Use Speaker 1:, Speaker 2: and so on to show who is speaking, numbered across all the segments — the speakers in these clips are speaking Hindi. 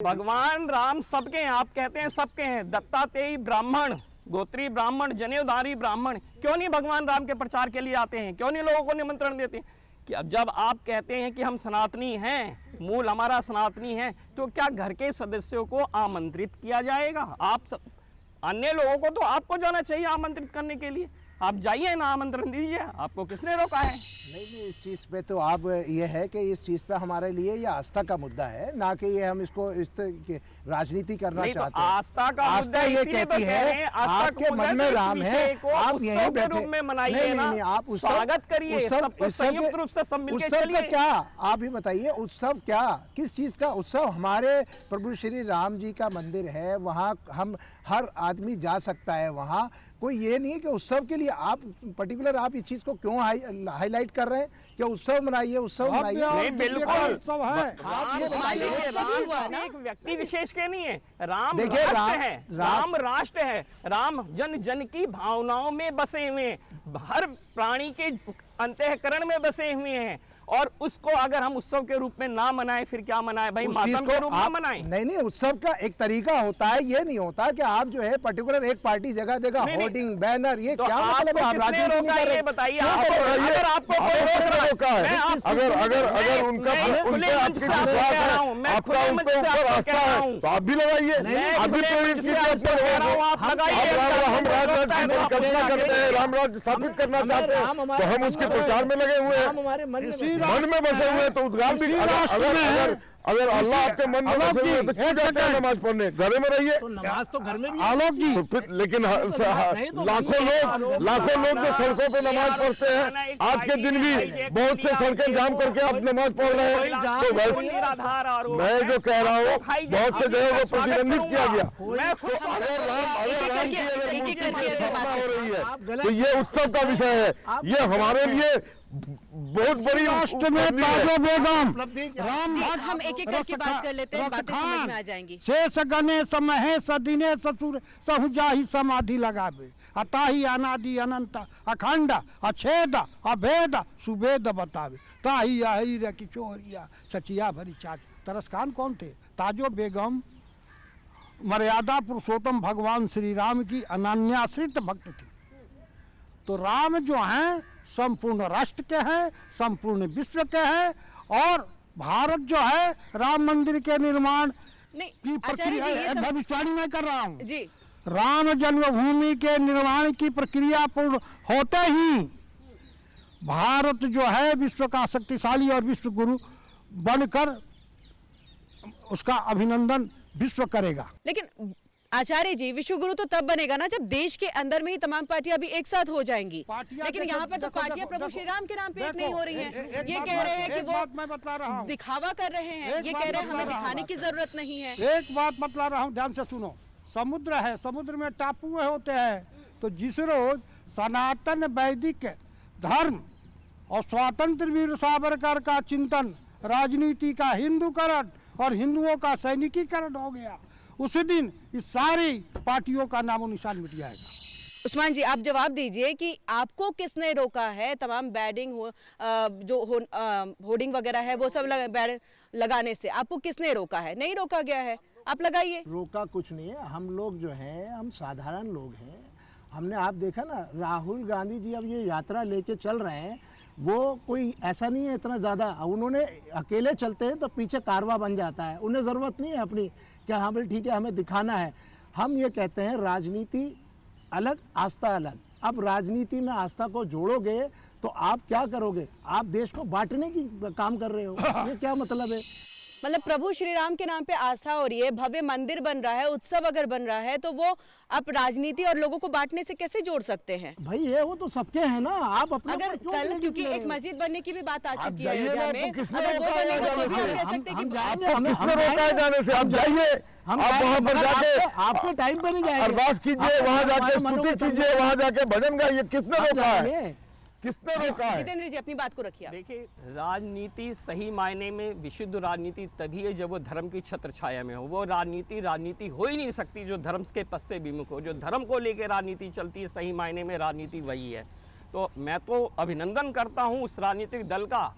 Speaker 1: भगवान राम सबके हैं, आप कहते हैं सबके हैं। दत्तात्रेय ब्राह्मण, गोत्री ब्राह्मण, जनेऊधारी ब्राह्मण क्यों नहीं भगवान राम के प्रचार के लिए आते हैं? क्यों नहीं लोगों को निमंत्रण देते? कि अब जब आप कहते हैं कि हम सनातनी हैं, मूल हमारा सनातनी है, तो क्या घर के सदस्यों को आमंत्रित किया जाएगा? आप सब अन्य लोगों को तो आपको जाना चाहिए आमंत्रित करने के लिए। आप जाइए ना, आमंत्रण दीजिए, आपको किसने रोका है?
Speaker 2: नहीं, इस चीज़ पे तो आप ये है कि इस चीज़ पे हमारे लिए ये आस्था का मुद्दा है, ना कि ये हम इसको इस राजनीति करना चाहते हैं।
Speaker 1: आस्था का
Speaker 2: आस्था ये कहती है आपके मन में राम है, आप यहीं बैठे नहीं, आप
Speaker 1: स्वागत करिए, सबको संयुक्त रूप से सब मिलकर चलिए।
Speaker 2: उत्सव का क्या, आप ही बताइए, उत्सव क्या, किस चीज़ का उत्सव? हमारे प्रभु श्री राम जी का मंदिर है, वहाँ हम हर आदमी जा सकता है। वहाँ कोई ये नहीं है कि उत्सव के लिए आप पर्टिकुलर आप इस चीज़ को क्यों हाईलाइट कर रहे हैं कि उत्सव मनाइए, उत्सव मनाइए।
Speaker 1: नहीं, बिल्कुल
Speaker 2: उत्सव है।
Speaker 1: राम एक व्यक्ति विशेष के नहीं है, राम
Speaker 2: देखिए,
Speaker 1: राष्ट्र है, राम राष्ट्र है, राम जन जन की भावनाओं में बसे हुए हैं, हर प्राणी के अंतःकरण में बसे हुए हैं। और उसको अगर हम उत्सव के रूप में ना मनाएं, फिर क्या मनाएं भाई? मातम के रूप में मनाएं।
Speaker 2: नहीं, उत्सव का एक तरीका होता है, ये नहीं होता कि आप जो है पर्टिकुलर एक पार्टी जगह देगा होर्डिंग बैनर, ये
Speaker 1: तो
Speaker 2: क्या मतलब है? आप राजनीति नहीं कर रहे,
Speaker 1: बताइए। अगर आपको कोई रोक रहा है,
Speaker 3: अगर उनका उनपे आपकी विश्वास है, आपका उनके ऊपर आस्था है, तो आप भी लगाइए। अभी हम राजनीति कल्पना करते हैं, राम राज्य स्थापित करना चाहते हैं, तो हम उसके प्रचार में लगे हुए हैं, मन में बसे हुए हैं। तो उद्गार भी अगर अल्लाह आपके मन में बसे हुए हैं तो क्यों जाते हैं नमाज पढ़ने? घर में रहिए।
Speaker 4: तो नमाज तो घर में भी
Speaker 3: आलोक जी, लेकिन लाखों लोग जो सड़कों पे नमाज पढ़ते हैं, आज के दिन भी बहुत से सड़कें जाम करके आप नमाज पढ़ रहे हैं। तो मैं जो कह रहा हूँ, बहुत से जगह वो प्रतिबंधित किया गया। हो रही है, तो ये उत्सव का विषय है, ये हमारे लिए बहुत बड़ी
Speaker 5: राष्ट्र में ताजो बेगम
Speaker 6: राम भक्त, हम एक एक करके बात कर लेते हैं, बातें समझ में आ जाएंगी।
Speaker 5: शेष गणेश महेश दिने ससुर सहु समाधि लगावे, अताही अनादि अनंत अखंड अछेद अभेद सुवेद बतावे, ताही यही रे किशोरिया सचिया भरी चाच। तरसखान कौन थे? ताजो बेगम मर्यादा पुरुषोत्तम भगवान श्री राम की अनन्याश्रित भक्त थी। तो राम जो हैं संपूर्ण राष्ट्र के हैं, संपूर्ण विश्व के हैं, और भारत जो है राम मंदिर के निर्माण की प्रक्रिया, भविष्यवाणी मैं कर रहा हूँ जी, राम जन्मभूमि के निर्माण की प्रक्रिया पूर्ण होते ही भारत जो है विश्व का शक्तिशाली और विश्व गुरु बनकर उसका अभिनंदन विश्व करेगा।
Speaker 6: लेकिन आचार्य जी, विश्व गुरु तो तब बनेगा ना जब देश के अंदर में ही तमाम पार्टियां भी एक साथ हो जाएंगी। लेकिन यहाँ पर तो पार्टियां प्रभु श्री राम के नाम पे एक नहीं हो रही हैं। ये कह रहे हैं कि वो दिखावा कर रहे हैं, ये कह रहे हैं हमें दिखाने की जरूरत नहीं है।
Speaker 5: एक बात बतला रहा हूँ, ध्यान से सुनो। समुद्र है, समुद्र में टापू होते हैं, तो जिस रोज सनातन वैदिक धर्म और स्वतंत्र वीर सावरकर का चिंतन, राजनीति का हिंदूकरण और हिंदुओं का सैनिकीकरण हो गया, उसी दिन इस सारी पार्टियों का नामो निशान मिट जाएगा।
Speaker 6: उस्मान जी, आप जवाब दीजिए कि आपको किसने रोका है तमाम बैडिंग जो होर्डिंग वगैरह है वो सब लगाने से? आपको किसने रोका है? नहीं रोका गया है, आप लगाइए।
Speaker 2: रोका कुछ नहीं है, हम लोग जो है हम साधारण लोग हैं। हमने आप देखा ना, राहुल गांधी जी अब ये यात्रा लेके चल रहे हैं, वो कोई ऐसा नहीं है इतना ज़्यादा, उन्होंने अकेले चलते हैं तो पीछे कारवा बन जाता है, उन्हें ज़रूरत नहीं है अपनी कि हाँ भाई ठीक है हमें दिखाना है। हम ये कहते हैं राजनीति अलग, आस्था अलग। अब राजनीति में आस्था को जोड़ोगे तो आप क्या करोगे? आप देश को बांटने की काम कर रहे हो, ये क्या मतलब है?
Speaker 6: मतलब प्रभु श्री राम के नाम पे आस्था हो रही है, भव्य मंदिर बन रहा है, उत्सव अगर बन रहा है, तो वो आप राजनीति और लोगों को बांटने से कैसे जोड़ सकते हैं?
Speaker 2: भाई ये वो तो सबके हैं ना, आप अपने
Speaker 6: अगर कल, क्योंकि एक मस्जिद बनने की भी बात आ चुकी है अयोध्या में,
Speaker 3: किसने
Speaker 6: अगर वो बनेगा तो भी हम कह सकते हैं कि
Speaker 3: किसने रोका है जाने से? आप जाइए, आप वहाँ पर जाके
Speaker 2: आपके टाइम पर नहीं जाएंगे,
Speaker 3: अरदास कीजिए, वहाँ जाके स्तुति कीजिए, वहाँ जाके भजन गाइए। किसने रोका है? किसने रोका है?
Speaker 6: जितेंद्र जी, अपनी बात को रखिए।
Speaker 1: देखिए, राजनीति सही मायने में विशुद्ध राजनीति तभी है जब वो धर्म की छत्र छाया में हो। वो राजनीति हो ही नहीं सकती जो धर्म के पथ से विमुख हो। जो धर्म को लेकर राजनीति चलती है, सही मायने में राजनीति वही है। तो मैं तो अभिनंदन करता हूँ उस राजनीतिक दल का,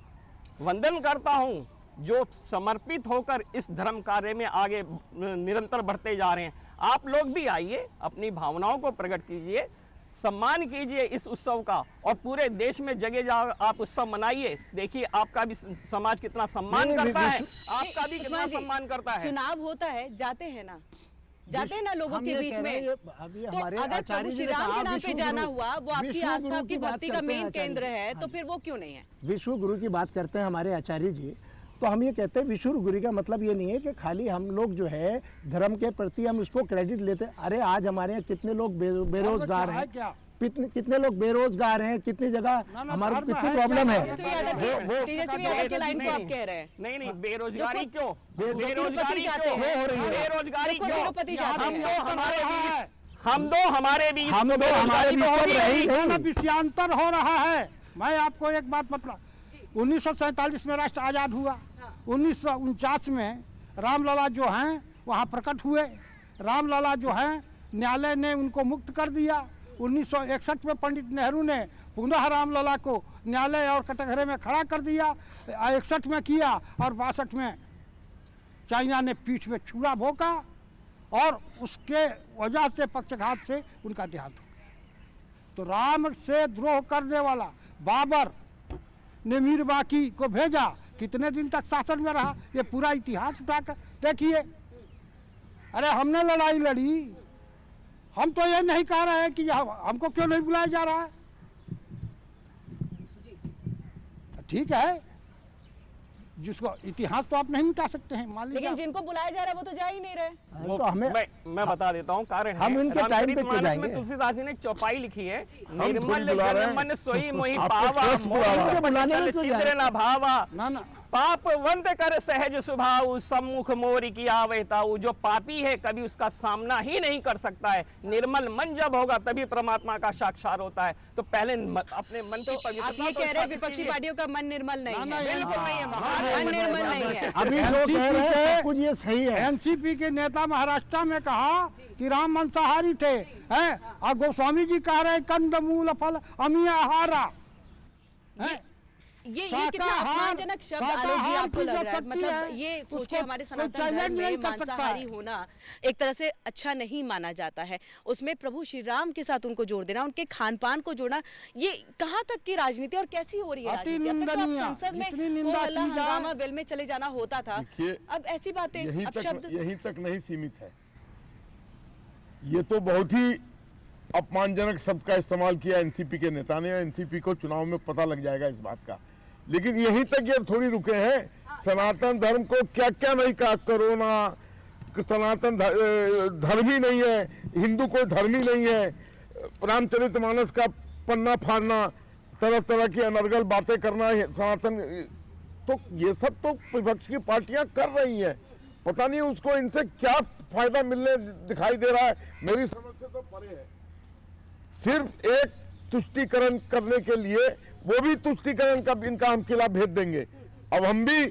Speaker 1: वंदन करता हूँ जो समर्पित होकर इस धर्म कार्य में आगे निरंतर बढ़ते जा रहे हैं। आप लोग भी आइए, अपनी भावनाओं को प्रकट कीजिए, सम्मान कीजिए इस उत्सव का, और पूरे देश में जगह जगह आप उत्सव मनाइए। देखिए आपका भी समाज कितना सम्मान करता है, आपका भी कितना सम्मान करता है।
Speaker 6: चुनाव होता है, जाते हैं ना लोगों के बीच में, तो अगर प्रभु श्री राम के नाम पे जाना हुआ, वो आपकी आस्था आपकी भक्ति का मेन केंद्र है, तो फिर वो क्यों नहीं है?
Speaker 2: विश्व गुरु की बात करते हैं हमारे आचार्य जी, तो हम ये कहते हैं विश्व गुरु का मतलब ये नहीं है कि खाली हम लोग जो है धर्म के प्रति हम उसको क्रेडिट लेते। अरे आज हमारे यहाँ कितने लोग बेरोजगार हैं, कितने लोग बेरोजगार हैं, कितनी जगह हमारे कितनी प्रॉब्लम है।
Speaker 6: तेजस्वी यादव की लाइन को आप कह रहे हैं?
Speaker 1: नहीं, बेरोजगारी क्यों, बेरोजगारी
Speaker 6: जाते हैं,
Speaker 1: बेरोजगारी क्यों?
Speaker 6: तिरुपति जाते हैं।
Speaker 1: हम दो हमारे बीच
Speaker 5: विषयांतर हो रहा है। मैं आपको एक बात बता, 1947 में राष्ट्र आज़ाद हुआ, 1949 में रामलला जो हैं वहाँ प्रकट हुए, रामलला जो हैं न्यायालय ने उनको मुक्त कर दिया। 1961 में पंडित नेहरू ने पुनः रामलला को न्यायालय और कटघरे में खड़ा कर दिया, 61 में किया, और 62 में चाइना ने पीठ में छुरा भोंका, और उसके वजह से पक्षघात से उनका देहांत हो गया। तो राम से द्रोह करने वाला बाबर ने मीरबाकी को भेजा, कितने दिन तक शासन में रहा, ये पूरा इतिहास उठाकर देखिए। अरे हमने लड़ाई लड़ी, हम तो ये नहीं कह रहे हैं कि हमको क्यों नहीं बुलाया जा रहा है। ठीक है, जिसको इतिहास तो आप नहीं मिटा सकते हैं, मान लीजिए,
Speaker 6: लेकिन जिनको बुलाया जा रहा है वो तो जा ही नहीं रहे।
Speaker 2: तो हमें
Speaker 1: मैं बता देता हूँ कारण
Speaker 2: हम इनके टाइम पे क्यों जाएंगे?
Speaker 1: तुलसीदास जी ने एक चौपाई लिखी है, निर्मल
Speaker 3: बुला रहे हैं।
Speaker 1: जन मन सोई मोहि
Speaker 3: आपको
Speaker 1: पावा,
Speaker 3: कैसे बुला रहे हैं?
Speaker 1: मोहि चल छिद्र न भावा,
Speaker 5: ना
Speaker 1: पाप वंत कर सहज स्वभाव, सम्मुख मोरी की आवैताऊ। जो पापी है कभी उसका सामना ही नहीं कर सकता है। निर्मल मन जब होगा तभी परमात्मा का साक्षात होता है। तो पहले अपने मन की पवित्रता।
Speaker 6: आप ये कह रहे हैं विपक्षी पार्टियों का मन निर्मल नहीं है?
Speaker 1: बिल्कुल नहीं है,
Speaker 6: मन निर्मल नहीं है।
Speaker 2: अभी जो कह रहे हैं सब कुछ ये सही है।
Speaker 5: एनसीपी के नेता महाराष्ट्र में कहा कि राम मांसाहारी थे, हैं, और गोस्वामी जी कह रहे कंद मूल फल अमिया आहारा।
Speaker 6: ये कितना अपमानजनक शब्द आलोक जी आपको लग रहा है? मतलब ये सोचे हमारे सनातन धर्म में मांसाहारी होना एक तरह से अच्छा नहीं माना जाता है, उसमें प्रभु श्री राम के साथ उनको जोड़ देना, उनके खान पान को जोड़ना, ये कहाँ तक की राजनीति और कैसी हो रही है राजनीति? अब तक तो आप संसद में हंगामा बिल में चले जाना होता था, अब ऐसी बातें, अब शब्द
Speaker 3: यहीं तक नहीं सीमित है। ये तो बहुत ही अपमानजनक शब्द का इस्तेमाल किया एनसीपी के नेता ने। एनसीपी को चुनाव में पता लग जाएगा इस बात का, लेकिन यहीं तक ये थोड़ी रुके हैं। सनातन धर्म को क्या क्या नहीं कहा, कोरोना, सनातन धर्म ही नहीं है, हिंदू कोई धर्म ही नहीं है, रामचरितमानस का पन्ना फाड़ना, तरह तरह की अनर्गल बातें करना, सनातन, तो ये सब तो विपक्ष की पार्टियां कर रही हैं। पता नहीं उसको इनसे क्या फायदा मिलने दिखाई दे रहा है, मेरी समझ से तो परे है। सिर्फ एक तुष्टीकरण करने के लिए, वो भी तुष्टीकरण का इनका हम खिलाफ भेज देंगे। अब हम भी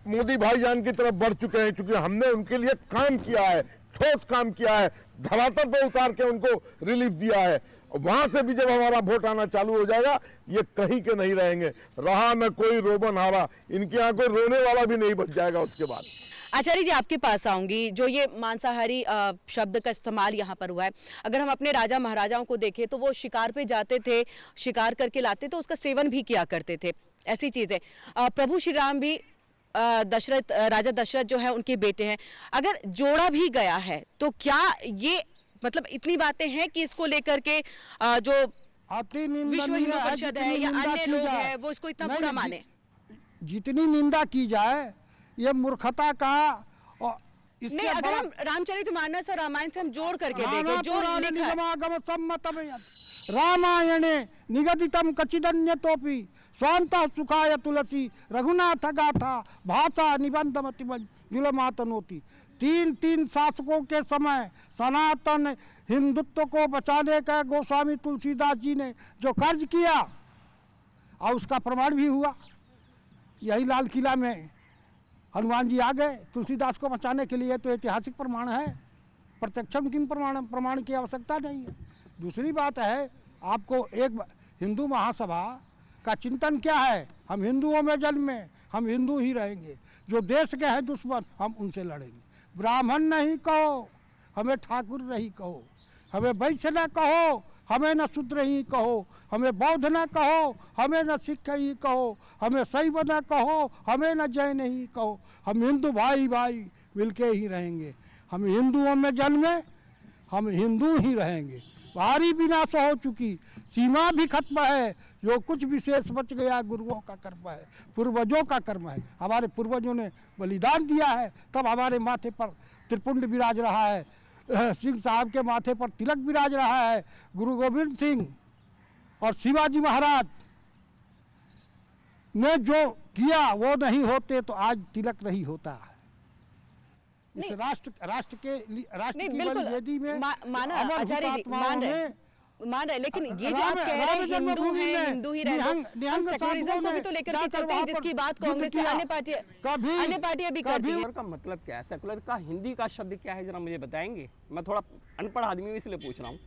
Speaker 3: मोदी भाईजान की तरफ बढ़ चुके हैं, क्योंकि हमने उनके लिए काम किया है, ठोस काम किया है, धरातल पे उतार के उनको रिलीफ दिया है। वहां से भी जब हमारा वोट आना चालू हो जाएगा, ये कहीं के नहीं रहेंगे। रहा न कोई रोबन हारा, इनके यहाँ कोई रोने वाला भी नहीं बच जाएगा उसके बाद।
Speaker 6: आचार्य जी आपके पास आऊंगी, जो ये मांसाहारी शब्द का इस्तेमाल यहाँ पर हुआ है, अगर हम अपने राजा महाराजाओं को देखें तो वो शिकार पे जाते थे, शिकार करके लाते तो उसका सेवन भी किया करते थे, ऐसी चीजें। प्रभु श्री राम भी दशरथ, राजा दशरथ जो है उनके बेटे हैं, अगर जोड़ा भी गया है तो क्या ये मतलब इतनी बातें हैं कि इसको लेकर के जो विश्व हिंदू परिषद है या अन्य लोग हैं वो इसको इतना बुरा माने?
Speaker 5: जितनी निंदा की जाए ये मूर्खता का, और
Speaker 6: नहीं, अगर हम रामचरितमानस और रामायण से हम जोड़ करके देखें, जो लिखा है
Speaker 5: रामायणे निगदितम कचिदन्यतोपि स्वांतः सुखाय तुलसी रघुनाथ गाथा भाषा निबंधमति जुलमातनोति। 3 शासकों के समय सनातन हिंदुत्व को बचाने का गोस्वामी तुलसीदास जी ने जो कार्य किया, और उसका प्रमाण भी हुआ। यही लाल किला में हनुमान जी आ गए तुलसीदास को बचाने के लिए, तो ऐतिहासिक प्रमाण है, प्रत्यक्षम किम प्रमाण की आवश्यकता नहीं है। दूसरी बात है, आपको एक हिंदू महासभा का चिंतन क्या है? हम हिंदुओं में जन्मे, हम हिंदू ही रहेंगे। जो देश के हैं दुश्मन, हम उनसे लड़ेंगे। ब्राह्मण नहीं कहो, हमें ठाकुर नहीं कहो, हमें वैश्य न कहो, हमें न शूद्र ही कहो, हमें बौद्ध न कहो, हमें न सिख ही कहो, हमें शैव न कहो, हमें न जैन ही कहो। हम हिंदू भाई भाई मिलके ही रहेंगे। हम हिंदुओं में जन्मे, हम हिंदू ही रहेंगे। भारी विनाश हो चुकी, सीमा भी खत्म है, जो कुछ विशेष बच गया गुरुओं का कर्म है, पूर्वजों का कर्म है। हमारे पूर्वजों ने बलिदान दिया है, तब हमारे माथे पर त्रिपुंड विराज रहा है, सिंह साहब के माथे पर तिलक विराज रहा है। गुरु गोविंद सिंह और शिवाजी महाराज ने जो किया वो नहीं होते तो आज तिलक नहीं होता है। इस राष्ट्र की वेदी में
Speaker 6: माना आचार्य जी, मान रहे, लेकिन ये जो आप कह रहे हैं हिंदू हैं, हिंदू ही रहते हैं, हम सेक्युलरिज्म को भी तो लेकर के चलते हैं, जिसकी बात कांग्रेस से अन्य पार्टियां भी करती हैं।
Speaker 1: का मतलब क्या है? सेकुलर का हिंदी का शब्द क्या है, जरा मुझे बताएंगे? मैं थोड़ा अनपढ़ आदमी हूँ इसलिए पूछ रहा हूँ,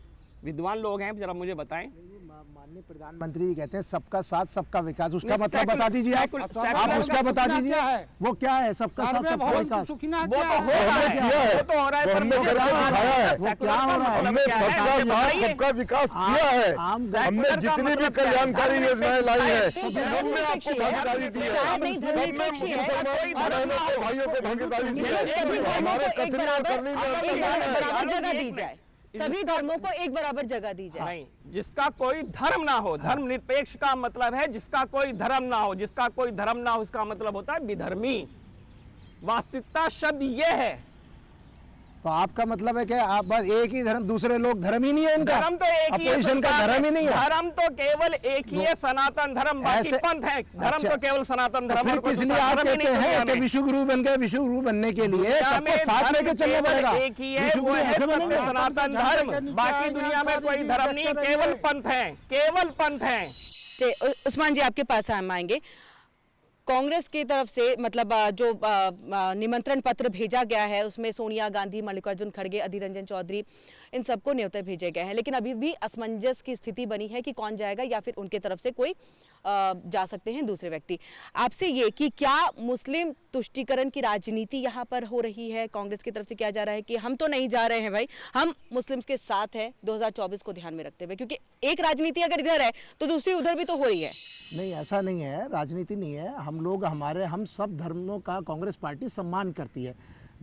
Speaker 1: विद्वान लोग हैं, जरा मुझे बताएं।
Speaker 2: माननीय प्रधानमंत्री जी कहते हैं सबका साथ सबका विकास, उसका मतलब बता दीजिए आप उसका बता दीजिए। वो क्या है सबका साथ सबका विकास?
Speaker 3: वो तो हो रहा है, हमने करके दिखाया है।
Speaker 2: वो क्या हो रहा है?
Speaker 3: हमने सबका साथ सबका विकास किया है। हमने जितनी भी कल्याणकारी योजनाएं लाई है सबने आपको भागीदारी दी है, सबने भाइयों को भागीदारी दी है। हमारे कचरे करने में
Speaker 6: बराबर जगह दी जाए, सभी धर्मों को एक बराबर जगह दी जाए।
Speaker 1: नहीं, जिसका कोई धर्म ना हो, धर्म निरपेक्ष का मतलब है जिसका कोई धर्म ना हो, जिसका कोई धर्म ना हो उसका मतलब होता है विधर्मी। वास्तविकता शब्द ये है।
Speaker 2: तो आपका मतलब है कि आप बस एक ही धर्म, दूसरे लोग धर्म ही नहीं है उनका?
Speaker 1: धर्म तो एक ही है,
Speaker 2: अपोजिशन का धर्म ही नहीं है।
Speaker 1: धर्म तो केवल एक ही है, सनातन धर्म, बाकी पंथ है। धर्म तो केवल सनातन धर्म।
Speaker 2: फिर किस लिए आप कहते हैं कि विश्व गुरु बन गए? विश्व गुरु बनने के लिए सबको साथ लेके चलना पड़ेगा।
Speaker 1: एक ही है, वो है सत्य सनातन धर्म। बाकी दुनिया में कोई धर्म नहीं, केवल पंथ है, केवल पंथ है।
Speaker 6: उस्मान जी आपके पास हम आएंगे। कांग्रेस की तरफ से मतलब जो निमंत्रण पत्र भेजा गया है उसमें सोनिया गांधी, मल्लिकार्जुन खड़गे, अधीर रंजन चौधरी, इन सबको न्योते भेजे गए हैं, लेकिन अभी भी असमंजस की स्थिति बनी है कि कौन जाएगा या फिर उनके तरफ से कोई जा सकते हैं दूसरे व्यक्ति। आपसे ये कि क्या मुस्लिम तुष्टीकरण की राजनीति यहाँ पर हो रही है? कांग्रेस की तरफ से क्या जा रहा है कि हम तो नहीं जा रहे हैं भाई, हम मुस्लिम्स के साथ हैं 2024 को ध्यान में रखते हुए, क्योंकि एक राजनीति अगर इधर है तो दूसरी उधर भी तो हो रही है।
Speaker 2: नहीं, ऐसा नहीं है, राजनीति नहीं है। हम सब धर्मों का कांग्रेस पार्टी सम्मान करती है,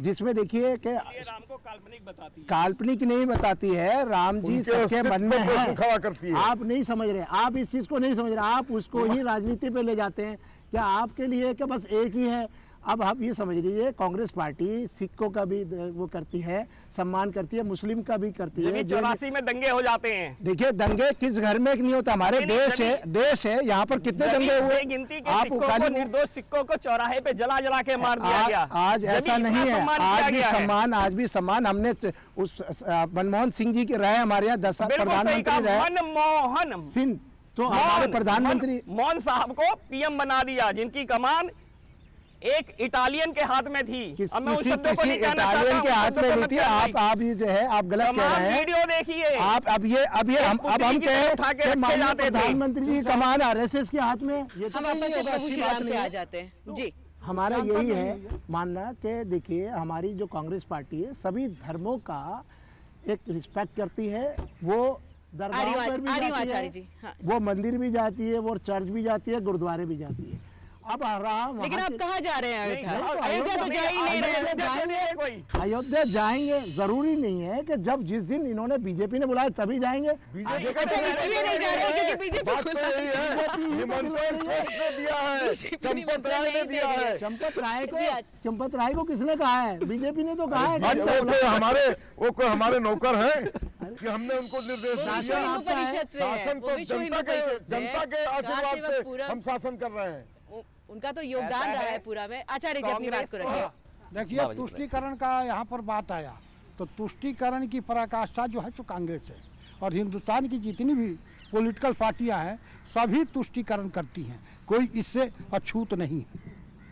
Speaker 2: जिसमें देखिए कि
Speaker 1: राम को काल्पनिक बताती है।
Speaker 2: काल्पनिक नहीं बताती है, राम जी सबके मन में है।
Speaker 3: खड़ा करती है।
Speaker 2: आप नहीं समझ रहे, आप इस चीज को नहीं समझ रहे, आप उसको ही राजनीति पे ले जाते हैं। क्या आपके लिए कि बस एक ही है? अब आप ये समझ लीजिए, कांग्रेस पार्टी सिखों का भी वो करती है, सम्मान करती है, मुस्लिम का भी करती है।
Speaker 1: 84 में दंगे हो जाते हैं।
Speaker 2: देखिए, दंगे किस घर में नहीं होता? हमारे देश है, यहाँ पर कितने दंगे हुए?
Speaker 1: गिनती के सिक्कों को, निर्दोष सिक्कों को चौराहे पे जला जला के मार दिया गया।
Speaker 2: आज ऐसा नहीं है, आज भी सम्मान हमने उस मनमोहन सिंह जी के रहे, हमारे यहाँ 10 प्रधानमंत्री रहे
Speaker 1: मनमोहन
Speaker 2: सिंह, तो हमारे प्रधानमंत्री
Speaker 1: मोहन साहब को पीएम बना दिया, जिनकी कमान एक इटालियन के हाथ में थी।
Speaker 2: किसी इटालियन के हाथ में नहीं थी। आप ये जो है आप गलत कह रहे हैं।
Speaker 1: वीडियो देखिए
Speaker 2: आप अब हम कहें प्रधानमंत्री जी कमान आरएसएस के हाथ में, ये तो अच्छी बात नहीं
Speaker 6: आ जाते हैं जी।
Speaker 2: हमारा यही है मानना कि देखिए, हमारी जो कांग्रेस पार्टी है सभी धर्मों का एक रिस्पेक्ट करती है। वो दरबार पर भी जाती है, वो मंदिर भी जाती है, वो चर्च भी जाती है, गुरुद्वारे भी जाती है। अब
Speaker 6: लेकिन आप कहाँ जा रहे हैं? अयोध्या तो जा ही नहीं रहे।
Speaker 2: अयोध्या जाएंगे, जरूरी नहीं है कि जब जिस दिन इन्होंने बीजेपी ने बुलाया तभी जाएंगे।
Speaker 6: अच्छा, इसलिए नहीं जा रहे क्योंकि बीजेपी
Speaker 2: चंपत राय को किसने कहा है? बीजेपी ने तो कहा है।
Speaker 3: हमारे नौकर हैं कि हमने उनको निर्देश दिया। शासन तो जनता के आशीर्वाद से हम शासन कर रहे हैं।
Speaker 6: उनका तो योगदान रहा है पूरा में। आचार्य जी अपनी बात को रखिए।
Speaker 5: देखिए, तुष्टीकरण का यहाँ पर बात आया तो तुष्टीकरण की पराकाष्ठा जो है तो कांग्रेस है, और हिंदुस्तान की जितनी भी पॉलिटिकल पार्टियां हैं सभी तुष्टीकरण करती हैं, कोई इससे अछूत नहीं है।